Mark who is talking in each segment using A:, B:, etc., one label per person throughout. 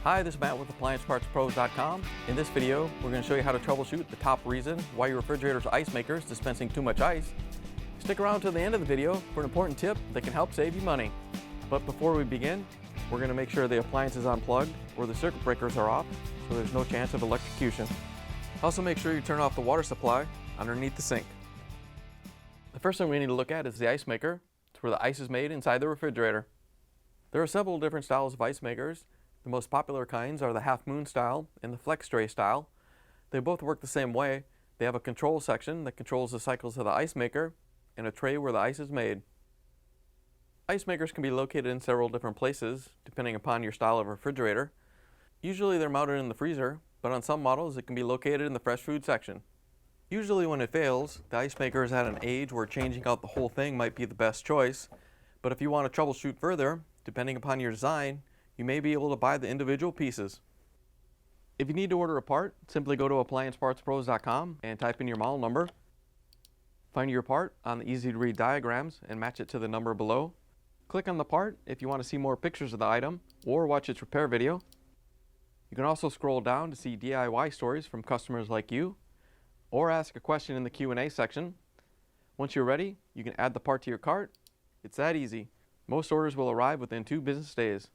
A: Hi, this is Matt with AppliancePartsPros.com. In this video, we're going to show you how to troubleshoot the top reason why your refrigerator's ice maker is dispensing too much ice. Stick around to the end of the video for an important tip that can help save you money. But before we begin, we're going to make sure the appliance is unplugged or the circuit breakers are off so there's no chance of electrocution. Also make sure you turn off the water supply underneath the sink. The first thing we need to look at is the ice maker. It's where the ice is made inside the refrigerator. There are several different styles of ice makers. The most popular kinds are the half moon style and the flex tray style. They both work the same way. They have a control section that controls the cycles of the ice maker and a tray where the ice is made. Ice makers can be located in several different places depending upon your style of refrigerator. Usually they're mounted in the freezer, but on some models it can be located in the fresh food section. Usually when it fails, the ice maker is at an age where changing out the whole thing might be the best choice. But if you want to troubleshoot further, depending upon your design, you may be able to buy the individual pieces. If you need to order a part, simply go to AppliancePartsPros.com and type in your model number. Find your part on the easy to read diagrams and match it to the number below. Click on the part if you want to see more pictures of the item or watch its repair video. You can also scroll down to see DIY stories from customers like you or ask a question in the Q&A section. Once you're ready, you can add the part to your cart. It's that easy. Most orders will arrive within 2 business days.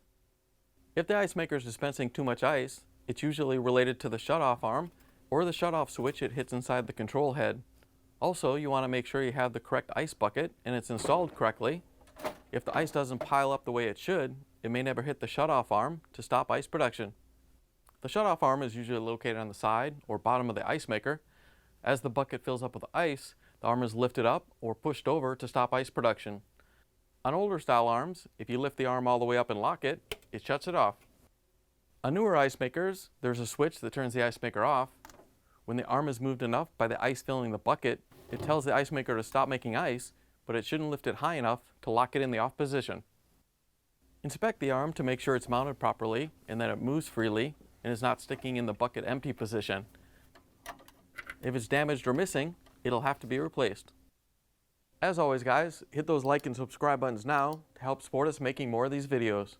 A: If the ice maker is dispensing too much ice, it's usually related to the shutoff arm or the shutoff switch it hits inside the control head. Also, you want to make sure you have the correct ice bucket and it's installed correctly. If the ice doesn't pile up the way it should, it may never hit the shutoff arm to stop ice production. The shutoff arm is usually located on the side or bottom of the ice maker. As the bucket fills up with ice, the arm is lifted up or pushed over to stop ice production. On older style arms, if you lift the arm all the way up and lock it, it shuts it off. On newer ice makers, there's a switch that turns the ice maker off. When the arm is moved enough by the ice filling the bucket, it tells the ice maker to stop making ice, but it shouldn't lift it high enough to lock it in the off position. Inspect the arm to make sure it's mounted properly and that it moves freely and is not sticking in the bucket empty position. If it's damaged or missing, it'll have to be replaced. As always guys, hit those like and subscribe buttons now to help support us making more of these videos.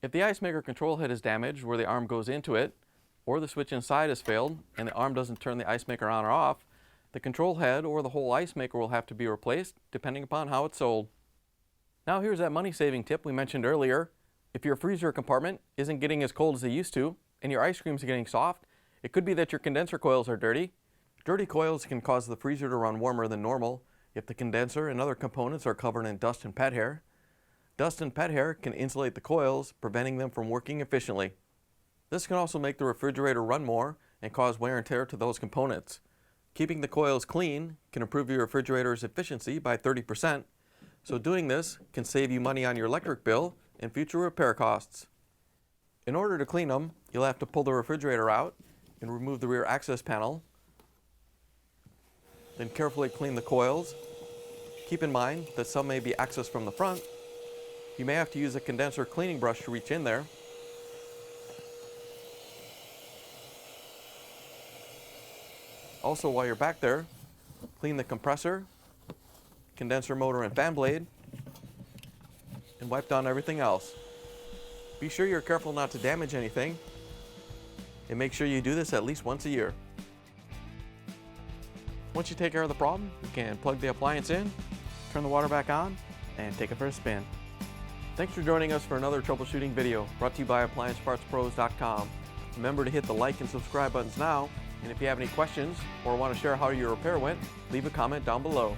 A: If the ice maker control head is damaged where the arm goes into it, or the switch inside has failed and the arm doesn't turn the ice maker on or off, the control head or the whole ice maker will have to be replaced depending upon how it's sold. Now here's that money saving tip we mentioned earlier. If your freezer compartment isn't getting as cold as they used to and your ice cream is getting soft, it could be that your condenser coils are dirty. Dirty coils can cause the freezer to run warmer than normal if the condenser and other components are covered in dust and pet hair. Dust and pet hair can insulate the coils, preventing them from working efficiently. This can also make the refrigerator run more and cause wear and tear to those components. Keeping the coils clean can improve your refrigerator's efficiency by 30%, so doing this can save you money on your electric bill and future repair costs. In order to clean them, you'll have to pull the refrigerator out and remove the rear access panel. Then carefully clean the coils. Keep in mind that some may be accessed from the front. You may have to use a condenser cleaning brush to reach in there. Also, while you're back there, clean the compressor, condenser motor and fan blade, and wipe down everything else. Be sure you're careful not to damage anything, and make sure you do this at least once a year. Once you take care of the problem, you can plug the appliance in, turn the water back on, and take it for a spin. Thanks for joining us for another troubleshooting video brought to you by AppliancePartsPros.com. Remember to hit the like and subscribe buttons now, and if you have any questions or want to share how your repair went, leave a comment down below.